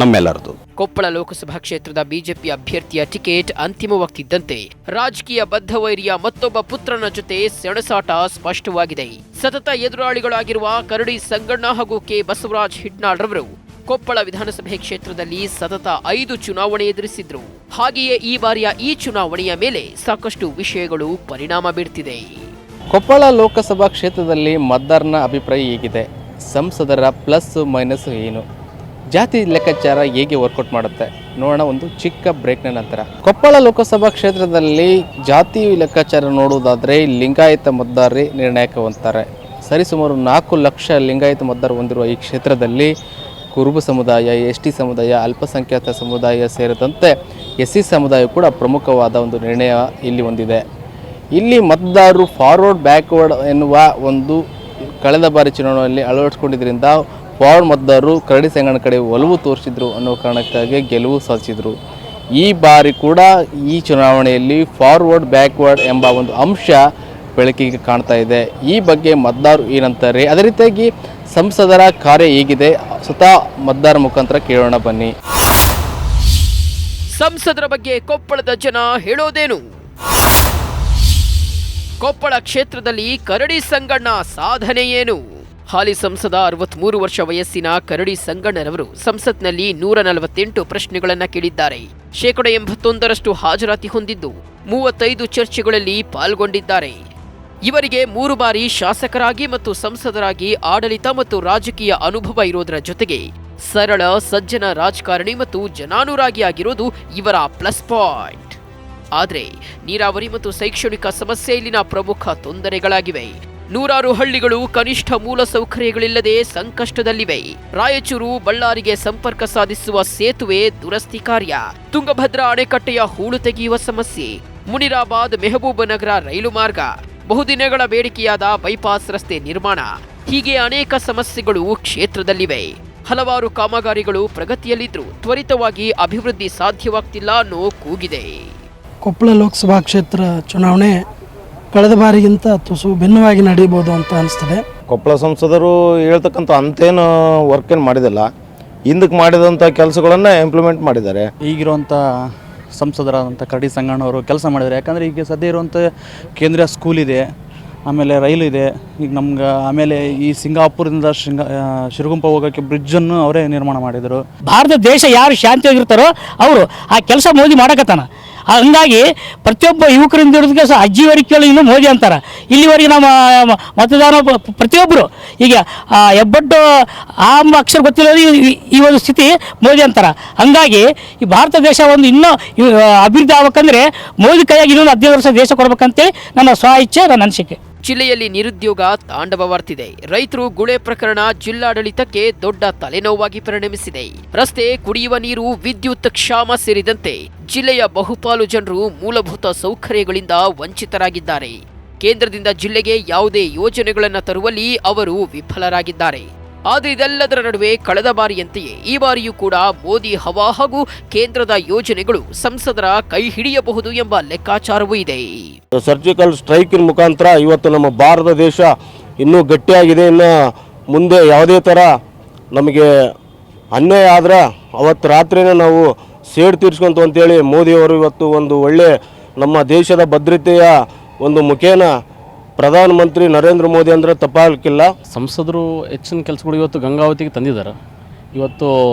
ನಮ್ಮೆಲ್ಲರದು. ಕೊಪ್ಪಳ ಲೋಕಸಭಾ ಕ್ಷೇತ್ರದ ಬಿಜೆಪಿ ಅಭ್ಯರ್ಥಿಯ ಟಿಕೆಟ್ ಅಂತಿಮವಾಗ್ತಿದ್ದಂತೆ ರಾಜಕೀಯ ಬದ್ಧವೈರಿಯ ಮತ್ತೊಬ್ಬ ಪುತ್ರನ ಜೊತೆ ಸೆಣಸಾಟ ಸ್ಪಷ್ಟವಾಗಿದೆ. ಸತತ ಎದುರಾಳಿಗಳಾಗಿರುವ ಕರಡಿ ಸಂಗಣ್ಣ ಹಾಗೂ ಕೆ ಬಸವರಾಜ್ ಹಿಟ್ನಾಳ್ ರವರು ಕೊಪ್ಪಳ ವಿಧಾನಸಭೆ ಕ್ಷೇತ್ರದಲ್ಲಿ ಸತತ 5 ಚುನಾವಣೆ ಎದುರಿಸಿದ್ರು. ಹಾಗೆಯೇ ಈ ಬಾರಿಯ ಈ ಚುನಾವಣೆಯ ಮೇಲೆ ಸಾಕಷ್ಟು ವಿಷಯಗಳು ಪರಿಣಾಮ ಬೀರ್ತಿದೆ. ಕೊಪ್ಪಳ ಲೋಕಸಭಾ ಕ್ಷೇತ್ರದಲ್ಲಿ ಮತದಾರನ ಅಭಿಪ್ರಾಯ ಹೇಗಿದೆ? ಸಂಸದರ ಪ್ಲಸ್ ಮೈನಸ್ ಏನು? ಜಾತಿ ಲೆಕ್ಕಾಚಾರ ಹೇಗೆ ವರ್ಕೌಟ್ ಮಾಡುತ್ತೆ? ನೋಡೋಣ ಒಂದು ಚಿಕ್ಕ ಬ್ರೇಕ್ನ ನಂತರ. ಕೊಪ್ಪಳ ಲೋಕಸಭಾ ಕ್ಷೇತ್ರದಲ್ಲಿ ಜಾತಿ ಲೆಕ್ಕಾಚಾರ ನೋಡುವುದಾದರೆ ಲಿಂಗಾಯತ ಮತದಾರರೇ ನಿರ್ಣಾಯಕವಂತಾರೆ. ಸರಿಸುಮಾರು 4 ಲಕ್ಷ ಲಿಂಗಾಯತ ಮತದಾರ ಹೊಂದಿರುವ ಈ ಕ್ಷೇತ್ರದಲ್ಲಿ ಕುರುಬ ಸಮುದಾಯ, ST ಸಮುದಾಯ, ಅಲ್ಪಸಂಖ್ಯಾತ ಸಮುದಾಯ ಸೇರಿದಂತೆ SC ಸಮುದಾಯ ಕೂಡ ಪ್ರಮುಖವಾದ ಒಂದು ನಿರ್ಣಯ ಇಲ್ಲಿ ಹೊಂದಿದೆ. ಇಲ್ಲಿ ಮತದಾರರು ಫಾರ್ವರ್ಡ್ ಬ್ಯಾಕ್ವರ್ಡ್ ಎನ್ನುವ ಒಂದು ಕಳೆದ ಬಾರಿ ಚುನಾವಣೆಯಲ್ಲಿ ಅಳವಡಿಸಿಕೊಂಡಿದ್ದರಿಂದ ಫಾರ್ವರ್ಡ್ ಮತದಾರರು ಕರಡಿ ಸಂಗಣ್ಣ ಕಡೆ ಒಲವು ತೋರಿಸಿದ್ರು ಅನ್ನೋ ಕಾರಣಕ್ಕಾಗಿ ಗೆಲುವು ಸಾಧಿಸಿದರು. ಈ ಬಾರಿ ಕೂಡ ಈ ಚುನಾವಣೆಯಲ್ಲಿ ಫಾರ್ವರ್ಡ್ ಬ್ಯಾಕ್ವರ್ಡ್ ಎಂಬ ಒಂದು ಅಂಶ ಬೆಳಕಿಗೆ ಕಾಣ್ತಾ ಇದೆ. ಈ ಬಗ್ಗೆ ಮತದಾರರು ಏನಂತಾರೆ, ಅದೇ ರೀತಿಯಾಗಿ ಸಂಸದರ ಕಾರ್ಯ ಹೇಗಿದೆ, ಸ್ವತಃ ಮತದಾರ ಮುಖಾಂತರ ಕೇಳೋಣ ಬನ್ನಿ. ಸಂಸದರ ಬಗ್ಗೆ ಕೊಪ್ಪಳದ ಜನ ಹೇಳೋದೇನು? ಕೊಪ್ಪಳ ಕ್ಷೇತ್ರದಲ್ಲಿ ಕರಡಿ ಸಂಗಣ್ಣ ಸಾಧನೆ ಏನು? ಹಾಲಿ ಸಂಸದ 63 ವರ್ಷ ವಯಸ್ಸಿನ ಕರಡಿ ಸಂಗಣ್ಣರವರು ಸಂಸತ್ನಲ್ಲಿ 148 ಪ್ರಶ್ನೆಗಳನ್ನ ಕೇಳಿದ್ದಾರೆ. 81% ಹಾಜರಾತಿ ಹೊಂದಿದ್ದು 35 ಚರ್ಚೆಗಳಲ್ಲಿ ಪಾಲ್ಗೊಂಡಿದ್ದಾರೆ. ಇವರಿಗೆ 3 ಬಾರಿ ಶಾಸಕರಾಗಿ ಮತ್ತು ಸಂಸದರಾಗಿ ಆಡಳಿತ ಮತ್ತು ರಾಜಕೀಯ ಅನುಭವ ಇರೋದರ ಜೊತೆಗೆ ಸರಳ ಸಜ್ಜನ ರಾಜಕಾರಣಿ ಮತ್ತು ಜನಾನುರಾಗಿ ಆಗಿರೋದು ಇವರ ಪ್ಲಸ್ ಪಾಯಿಂಟ್. ಆದರೆ ನೀರಾವರಿ ಮತ್ತು ಶೈಕ್ಷಣಿಕ ಸಮಸ್ಯೆ ಇಲ್ಲಿನ ಪ್ರಮುಖ ತೊಂದರೆಗಳಾಗಿವೆ. 100 ಹಳ್ಳಿಗಳು ಕನಿಷ್ಠ ಮೂಲ ಸೌಕರ್ಯಗಳಿಲ್ಲದೆ ಸಂಕಷ್ಟದಲ್ಲಿವೆ. ರಾಯಚೂರು ಬಳ್ಳಾರಿಗೆ ಸಂಪರ್ಕ ಸಾಧಿಸುವ ಸೇತುವೆ ದುರಸ್ತಿ ಕಾರ್ಯ, ತುಂಗಭದ್ರಾ ಅಣೆಕಟ್ಟೆಯ ಹೂಳು ತೆಗೆಯುವ ಸಮಸ್ಯೆ, ಮುನಿರಾಬಾದ್ ಮೆಹಬೂಬನಗರ ರೈಲು ಮಾರ್ಗ, ಬಹುದಿನಗಳ ಬೇಡಿಕೆಯಾದ ಬೈಪಾಸ್ ರಸ್ತೆ ನಿರ್ಮಾಣ ಹೀಗೆ ಅನೇಕ ಸಮಸ್ಯೆಗಳು ಕ್ಷೇತ್ರದಲ್ಲಿವೆ. ಹಲವಾರು ಕಾಮಗಾರಿಗಳು ಪ್ರಗತಿಯಲ್ಲಿದ್ದರೂ ತ್ವರಿತವಾಗಿ ಅಭಿವೃದ್ಧಿ ಸಾಧ್ಯವಾಗ್ತಿಲ್ಲ ಅನ್ನೋ ಕೂಗಿದೆ. ಕೊಪ್ಪಳ ಲೋಕಸಭಾ ಕ್ಷೇತ್ರ ಚುನಾವಣೆ ಕಳೆದ ಬಾರಿಗಿಂತ ತುಸು ಭಿನ್ನವಾಗಿ ನಡೆಯಬಹುದು ಅಂತ ಅನಿಸ್ತದೆ. ಕೊಪ್ಪಳ ಸಂಸದರು ಹೇಳ್ತಕ್ಕಂಥ ಅಂತೇನು ವರ್ಕ್ ಏನು ಮಾಡಿದಿಲ್ಲ, ಹಿಂದಕ್ಕೆ ಮಾಡಿದಂಥ ಕೆಲಸಗಳನ್ನು ಇಂಪ್ಲಿಮೆಂಟ್ ಮಾಡಿದ್ದಾರೆ. ಈಗಿರುವಂಥ ಸಂಸದರಾದಂಥ ಕರಡಿ ಸಂಗಣ್ಣವರು ಕೆಲಸ ಮಾಡಿದ್ದಾರೆ. ಯಾಕಂದರೆ ಈಗ ಸದ್ಯ ಇರುವಂಥ ಕೇಂದ್ರೀಯ ಸ್ಕೂಲ್ ಇದೆ, ಆಮೇಲೆ ರೈಲು ಇದೆ. ಈಗ ನಮ್ಗೆ ಆಮೇಲೆ ಈ ಸಿಂಗಾಪುರದಿಂದ ಶಿರಗುಂಪ ಹೋಗೋಕ್ಕೆ ಬ್ರಿಡ್ಜನ್ನು ಅವರೇ ನಿರ್ಮಾಣ ಮಾಡಿದರು. ಭಾರತ ದೇಶ ಯಾರು ಶಾಂತಿಯಾಗಿರ್ತಾರೋ ಅವರು ಆ ಕೆಲಸ ಮೋದಿ ಮಾಡಕತ್ತಾನ. ಹಂಗಾಗಿ ಪ್ರತಿಯೊಬ್ಬ ಯುವಕರಿಂದ ಹಿಡಿದು ಸಹ ಅಜ್ಜಿವರೆಗೆ ಕೇಳಿ ಇನ್ನೂ ಮೋದಿ ಅಂತಾರೆ. ಇಲ್ಲಿವರೆಗೆ ನಮ್ಮ ಮತದಾನ ಪ್ರತಿಯೊಬ್ಬರು ಈಗ ಹೆಬ್ಬಟ್ಟು ಆ ಅಕ್ಷರ ಗೊತ್ತಿಲ್ಲ ಈ ಒಂದು ಸ್ಥಿತಿ ಮೋದಿ ಅಂತಾರೆ. ಹಂಗಾಗಿ ಈ ಭಾರತ ದೇಶ ಒಂದು ಇನ್ನೂ ಅಭಿವೃದ್ಧಿ ಆಗ್ಬೇಕಂದ್ರೆ ಮೋದಿ ಕೈಯಾಗಿ ಇನ್ನೊಂದು 15 ವರ್ಷ ದೇಶ ಕೊಡ್ಬೇಕಂತೇಳಿ ನನ್ನ ಸ್ವ ಇಚ್ಛೆ, ನನ್ನ ಅನಿಸಿಕೆ. ಜಿಲ್ಲೆಯಲ್ಲಿ ನಿರುದ್ಯೋಗ ತಾಂಡವವಾಡ್ತಿದೆ. ರೈತರು ಗುಳೆ ಪ್ರಕರಣ ಜಿಲ್ಲಾಡಳಿತಕ್ಕೆ ದೊಡ್ಡ ತಲೆನೋವಾಗಿ ಪರಿಣಮಿಸಿದೆ. ರಸ್ತೆ, ಕುಡಿಯುವ ನೀರು, ವಿದ್ಯುತ್ ಕ್ಷಾಮ ಸೇರಿದಂತೆ ಜಿಲ್ಲೆಯ ಬಹುಪಾಲು ಜನರು ಮೂಲಭೂತ ಸೌಕರ್ಯಗಳಿಂದ ವಂಚಿತರಾಗಿದ್ದಾರೆ. ಕೇಂದ್ರದಿಂದ ಜಿಲ್ಲೆಗೆ ಯಾವುದೇ ಯೋಜನೆಗಳನ್ನು ತರುವಲ್ಲಿ ಅವರು ವಿಫಲರಾಗಿದ್ದಾರೆ. ಆದರೆ ಇದೆಲ್ಲದರ ನಡುವೆ ಕಳೆದ ಬಾರಿಯಂತೆಯೇ ಈ ಬಾರಿಯೂ ಕೂಡ ಮೋದಿ ಹವಾ ಹಾಗೂ ಕೇಂದ್ರದ ಯೋಜನೆಗಳು ಸಂಸದರ ಕೈ ಹಿಡಿಯಬಹುದು ಎಂಬ ಲೆಕ್ಕಾಚಾರವೂ ಇದೆ. ಸರ್ಜಿಕಲ್ ಸ್ಟ್ರೈಕಿನ ಮುಖಾಂತರ ಇವತ್ತು ನಮ್ಮ ಭಾರತ ದೇಶ ಇನ್ನೂ ಗಟ್ಟಿಯಾಗಿದೆ. ಇನ್ನು ಮುಂದೆ ಯಾವುದೇ ಥರ ನಮಗೆ ಅನ್ಯಾಯ ಆದ್ರೆ ಅವತ್ತು ರಾತ್ರಿನೇ ನಾವು ಸೇಡು ತೀರಿಸ್ಕೊಂತು ಅಂತೇಳಿ ಮೋದಿಯವರು ಇವತ್ತು ಒಂದು ಒಳ್ಳೆ ನಮ್ಮ ದೇಶದ ಭದ್ರತೆಯ ಒಂದು ಮುಖೇನ ಪ್ರಧಾನಮಂತ್ರಿ ನರೇಂದ್ರ ಮೋದಿ ಅಂದರೆ ತಪ್ಪಾಗಲಿಕ್ಕಿಲ್ಲ. ಸಂಸದರು ಹೆಚ್ಚಿನ ಕೆಲಸಗಳು ಇವತ್ತು ಗಂಗಾವತಿಗೆ ತಂದಿದ್ದಾರೆ. ಇವತ್ತು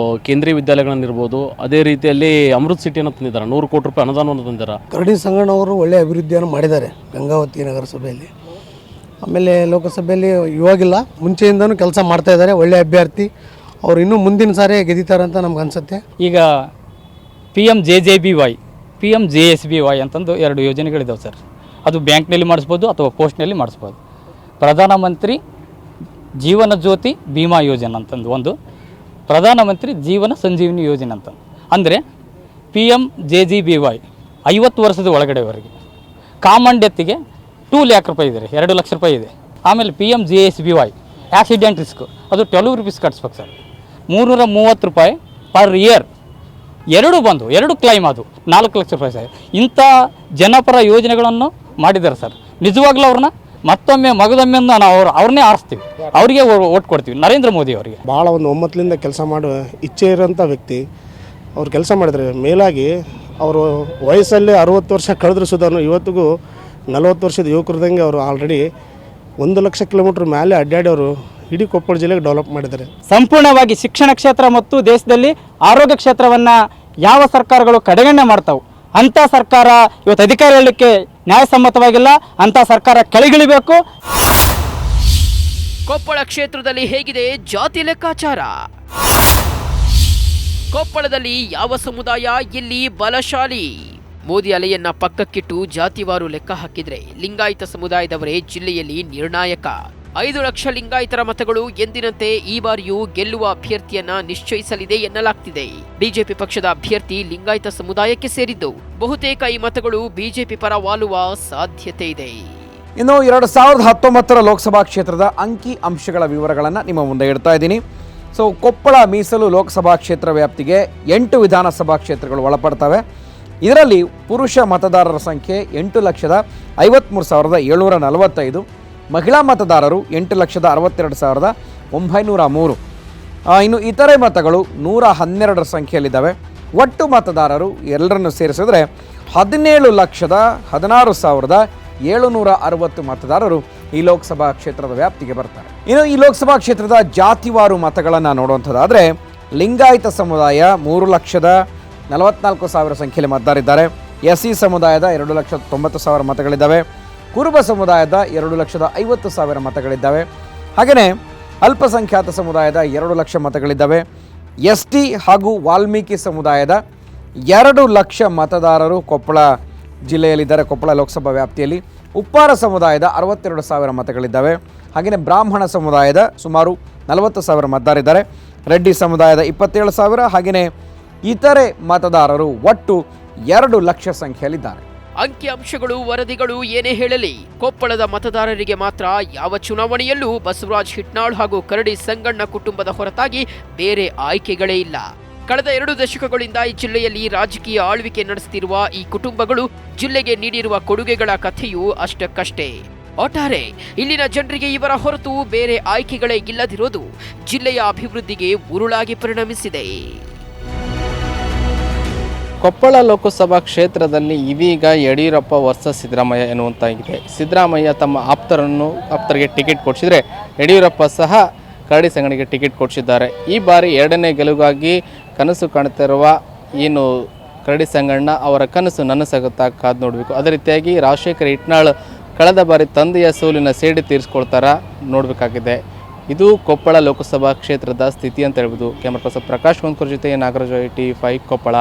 ಕೇಂದ್ರೀಯ ವಿದ್ಯಾಲಯಗಳನ್ನಿರ್ಬೋದು, ಅದೇ ರೀತಿಯಲ್ಲಿ ಅಮೃತ್ ಸಿಟಿಯನ್ನು ತಂದಿದ್ದಾರೆ. 100 ಕೋಟಿ ರೂಪಾಯಿ ಅನುದಾನವನ್ನು ತಂದಿದ್ದಾರೆ. ಕರಡಿ ಸಂಗಣ್ಣವರು ಒಳ್ಳೆಯ ಅಭಿವೃದ್ಧಿಯನ್ನು ಮಾಡಿದ್ದಾರೆ ಗಂಗಾವತಿ ನಗರಸಭೆಯಲ್ಲಿ. ಆಮೇಲೆ ಲೋಕಸಭೆಯಲ್ಲಿ ಇವಾಗಿಲ್ಲ, ಮುಂಚೆಯಿಂದನೂ ಕೆಲಸ ಮಾಡ್ತಾ ಇದ್ದಾರೆ. ಒಳ್ಳೆಯ ಅಭ್ಯರ್ಥಿ ಅವರು. ಇನ್ನೂ ಮುಂದಿನ ಸಾರಿ ಗೆದ್ದಿದ್ದಾರೆ ಅಂತ ನಮ್ಗೆ ಅನಿಸುತ್ತೆ. ಈಗ PMJJBY, PMJSBY ಅಂತಂದು 2 ಯೋಜನೆಗಳಿದ್ದಾವೆ ಸರ್. ಅದು ಬ್ಯಾಂಕ್ನಲ್ಲಿ ಮಾಡಿಸ್ಬೋದು ಅಥವಾ ಪೋಸ್ಟ್ನಲ್ಲಿ ಮಾಡಿಸ್ಬೋದು. ಪ್ರಧಾನಮಂತ್ರಿ ಜೀವನ ಜ್ಯೋತಿ ಬಿಮಾ ಯೋಜನೆ ಅಂತಂದು ಒಂದು, ಪ್ರಧಾನಮಂತ್ರಿ ಜೀವನ ಸಂಜೀವಿನಿ ಯೋಜನೆ ಅಂತ. ಅಂದರೆ PMJJBY 50 ವರ್ಷದ ಒಳಗಡೆವರೆಗೆ. ಕಾಮನ್ ಡೆತ್ತಿಗೆ 2 ಲ್ಯಾಕ್ ರೂಪಾಯಿ ಇದೆ, 2 ಲಕ್ಷ ರೂಪಾಯಿ ಇದೆ. ಆಮೇಲೆ PMJSBY ಆಕ್ಸಿಡೆಂಟ್ ರಿಸ್ಕ್, ಅದು 12 ರೂಪೀಸ್ ಕಟ್ಸ್ಬೇಕು ಸರ್. 330 ರೂಪಾಯಿ ಪರ್ ಇಯರ್. 2 ಕ್ಲೈಮ್, ಅದು 4 ಲಕ್ಷ ರೂಪಾಯಿ ಸರ್. ಇಂಥ ಜನಪರ ಯೋಜನೆಗಳನ್ನು ಮಾಡಿದ್ದಾರೆ ಸರ್. ನಿಜವಾಗ್ಲೂ ಅವ್ರನ್ನ ಮತ್ತೊಮ್ಮೆ ಮಗದೊಮ್ಮೆ ನಾವು ಅವ್ರನ್ನೇ ಆರಿಸ್ತೀವಿ, ಅವರಿಗೆ ಓಟ್ ಕೊಡ್ತೀವಿ, ನರೇಂದ್ರ ಮೋದಿ ಅವರಿಗೆ. ಭಾಳ ಒಂದು ಒಮ್ಮತಲಿಂದ ಕೆಲಸ ಮಾಡುವ ಇಚ್ಛೆ ಇರೋಂಥ ವ್ಯಕ್ತಿ. ಅವ್ರು ಕೆಲಸ ಮಾಡಿದರೆ ಮೇಲಾಗಿ ಅವರು ವಯಸ್ಸಲ್ಲಿ 60 ವರ್ಷ ಕಳೆದ್ರೂ ಸುಧಾನು ಇವತ್ತಿಗೂ 40 ವರ್ಷದ ಯುವಕರದಂಗೆ ಅವರು ಆಲ್ರೆಡಿ 1 ಲಕ್ಷ ಕಿಲೋಮೀಟ್ರ್ ಮೇಲೆ ಅಡ್ಡಾಡಿ ಅವರು ಇಡೀ ಕೊಪ್ಪಳ ಜಿಲ್ಲೆಗೆ ಡೆವಲಪ್ ಮಾಡಿದ್ದಾರೆ. ಸಂಪೂರ್ಣವಾಗಿ ಶಿಕ್ಷಣ ಕ್ಷೇತ್ರ ಮತ್ತು ದೇಶದಲ್ಲಿ ಆರೋಗ್ಯ ಕ್ಷೇತ್ರವನ್ನು ಯಾವ ಸರ್ಕಾರಗಳು ಕಡೆಗಣನೆ ಮಾಡ್ತಾವೆ ಅಂಥ ಸರ್ಕಾರ ಇವತ್ತು ಅಧಿಕಾರ ಹೇಳಲಿಕ್ಕೆ ನ್ಯಾಯಸಮ್ಮತವಾಗಿಲ್ಲ. ಅಂಥ ಸರ್ಕಾರ ಕೆಳಗಿಳಿಬೇಕು. ಕೊಪ್ಪಳ ಕ್ಷೇತ್ರದಲ್ಲಿ ಹೇಗಿದೆ ಜಾತಿ ಲೆಕ್ಕಾಚಾರ? ಕೊಪ್ಪಳದಲ್ಲಿ ಯಾವ ಸಮುದಾಯ ಇಲ್ಲಿ ಬಲಶಾಲಿ? ಮೋದಿ ಅಲೆಯನ್ನ ಪಕ್ಕಕ್ಕಿಟ್ಟು ಜಾತಿವಾರು ಲೆಕ್ಕ ಹಾಕಿದ್ರೆ ಲಿಂಗಾಯತ ಸಮುದಾಯದವರೇ ಜಿಲ್ಲೆಯಲ್ಲಿ ನಿರ್ಣಾಯಕ. 5 ಲಕ್ಷ ಲಿಂಗಾಯತರ ಮತಗಳು ಎಂದಿನಂತೆ ಈ ಬಾರಿಯೂ ಗೆಲ್ಲುವ ಅಭ್ಯರ್ಥಿಯನ್ನ ನಿಶ್ಚಯಿಸಲಿದೆ ಎನ್ನಲಾಗ್ತಿದೆ. ಬಿಜೆಪಿ ಪಕ್ಷದ ಅಭ್ಯರ್ಥಿ ಲಿಂಗಾಯತ ಸಮುದಾಯಕ್ಕೆ ಸೇರಿದ್ದು ಬಹುತೇಕ ಈ ಮತಗಳು ಬಿಜೆಪಿ ಪರ ವಾಲುವ ಸಾಧ್ಯತೆ ಇದೆ. ಇನ್ನು 2019 ಲೋಕಸಭಾ ಕ್ಷೇತ್ರದ ಅಂಕಿ ಅಂಶಗಳ ವಿವರಗಳನ್ನು ನಿಮ್ಮ ಮುಂದೆ ಇಡ್ತಾ ಇದ್ದೀನಿ. ಸೊ ಕೊಪ್ಪಳ ಮೀಸಲು ಲೋಕಸಭಾ ಕ್ಷೇತ್ರ ವ್ಯಾಪ್ತಿಗೆ 8 ವಿಧಾನಸಭಾ ಕ್ಷೇತ್ರಗಳು ಒಳಪಡ್ತವೆ. ಇದರಲ್ಲಿ ಪುರುಷ ಮತದಾರರ ಸಂಖ್ಯೆ 8,53,745. ಮಹಿಳಾ ಮತದಾರರು 8,62,903. ಇನ್ನು ಇತರೆ ಮತಗಳು 112 ಸಂಖ್ಯೆಯಲ್ಲಿದ್ದಾವೆ. ಒಟ್ಟು ಮತದಾರರು ಎಲ್ಲರನ್ನು ಸೇರಿಸಿದ್ರೆ 17,16,760 ಮತದಾರರು ಈ ಲೋಕಸಭಾ ಕ್ಷೇತ್ರದ ವ್ಯಾಪ್ತಿಗೆ ಬರ್ತಾರೆ. ಇನ್ನು ಈ ಲೋಕಸಭಾ ಕ್ಷೇತ್ರದ ಜಾತಿವಾರು ಮತಗಳನ್ನು ನೋಡುವಂಥದ್ದಾದರೆ ಲಿಂಗಾಯತ ಸಮುದಾಯ 3,44,000 ಸಂಖ್ಯೆಯಲ್ಲಿ ಮತದಾರಿದ್ದಾರೆ. SC ಸಮುದಾಯದ 2,90,000 ಮತಗಳಿದ್ದಾವೆ. ಕುರುಬ ಸಮುದಾಯದ 2,50,000 ಮತಗಳಿದ್ದಾವೆ. ಹಾಗೆಯೇ ಅಲ್ಪಸಂಖ್ಯಾತ ಸಮುದಾಯದ 2 ಲಕ್ಷ ಮತಗಳಿದ್ದಾವೆ. ST ಹಾಗೂ ವಾಲ್ಮೀಕಿ ಸಮುದಾಯದ 2 ಲಕ್ಷ ಮತದಾರರು ಕೊಪ್ಪಳ ಜಿಲ್ಲೆಯಲ್ಲಿದ್ದಾರೆ, ಕೊಪ್ಪಳ ಲೋಕಸಭಾ ವ್ಯಾಪ್ತಿಯಲ್ಲಿ. ಉಪ್ಪಾರ ಸಮುದಾಯದ 62,000 ಮತಗಳಿದ್ದಾವೆ. ಹಾಗೆಯೇ ಬ್ರಾಹ್ಮಣ ಸಮುದಾಯದ ಸುಮಾರು 40,000 ಮತದಾರಿದ್ದಾರೆ. ರೆಡ್ಡಿ ಸಮುದಾಯದ 27,000. ಹಾಗೆಯೇ ಇತರೆ ಮತದಾರರು ಒಟ್ಟು 2 ಲಕ್ಷ ಸಂಖ್ಯೆಯಲ್ಲಿದ್ದಾರೆ. ಅಂಕಿಅಂಶಗಳು ವರದಿಗಳು ಏನೇ ಹೇಳಲಿ, ಕೊಪ್ಪಳದ ಮತದಾರರಿಗೆ ಮಾತ್ರ ಯಾವ ಚುನಾವಣೆಯಲ್ಲೂ ಬಸವರಾಜ್ ಹಿಟ್ನಾಳ್ ಹಾಗೂ ಕರಡಿ ಸಂಗಣ್ಣ ಕುಟುಂಬದ ಹೊರತಾಗಿ ಬೇರೆ ಆಯ್ಕೆಗಳೇ ಇಲ್ಲ. ಕಳೆದ 2 ದಶಕಗಳಿಂದ ಈ ಜಿಲ್ಲೆಯಲ್ಲಿ ರಾಜಕೀಯ ಆಳ್ವಿಕೆ ನಡೆಸುತ್ತಿರುವ ಈ ಕುಟುಂಬಗಳು ಜಿಲ್ಲೆಗೆ ನೀಡಿರುವ ಕೊಡುಗೆಗಳ ಕಥೆಯೂ ಅಷ್ಟಕ್ಕಷ್ಟೇ. ಒಟ್ಟಾರೆ ಇಲ್ಲಿನ ಜನರಿಗೆ ಇವರ ಹೊರತು ಬೇರೆ ಆಯ್ಕೆಗಳೇ ಇಲ್ಲದಿರೋದು ಜಿಲ್ಲೆಯ ಅಭಿವೃದ್ಧಿಗೆ ಉರುಳಾಗಿ ಪರಿಣಮಿಸಿದೆ. ಕೊಪ್ಪಳ ಲೋಕಸಭಾ ಕ್ಷೇತ್ರದಲ್ಲಿ ಇದೀಗ ಯಡಿಯೂರಪ್ಪ ವರ್ಸಸ್ ಸಿದ್ದರಾಮಯ್ಯ ಎನ್ನುವಂತಾಗಿದೆ. ಸಿದ್ದರಾಮಯ್ಯ ತಮ್ಮ ಆಪ್ತರಿಗೆ ಟಿಕೆಟ್ ಕೊಡಿಸಿದರೆ ಯಡಿಯೂರಪ್ಪ ಸಹ ಕರಡಿ ಸಂಗಣ್ಣಿಗೆ ಟಿಕೆಟ್ ಕೊಡಿಸಿದ್ದಾರೆ. ಈ ಬಾರಿ 2ನೇ ಗೆಲುವಾಗಿ ಕನಸು ಕಾಣುತ್ತಿರುವ ಏನು ಕರಡಿ ಸಂಗಣ್ಣ ಅವರ ಕನಸು ನನಸಾಗುತ್ತಾ ಕಾದು ನೋಡಬೇಕು. ಅದೇ ರೀತಿಯಾಗಿ ರಾಜಶೇಖರ್ ಹಿಟ್ನಾಳ್ ಕಳೆದ ಬಾರಿ ತಂದೆಯ ಸೋಲಿನ ಸೇಡು ತೀರಿಸ್ಕೊಳ್ತಾರ ನೋಡಬೇಕಾಗಿದೆ. ಇದು ಕೊಪ್ಪಳ ಲೋಕಸಭಾ ಕ್ಷೇತ್ರದ ಸ್ಥಿತಿ ಅಂತ ಹೇಳ್ಬೋದು. ಕ್ಯಾಮರಾ ಪರ್ಸನ್ ಪ್ರಕಾಶ್ ಕೊಂಕೂರ್ ಜೊತೆ ನಾಗರಾಜ್ TV5 ಕೊಪ್ಪಳ.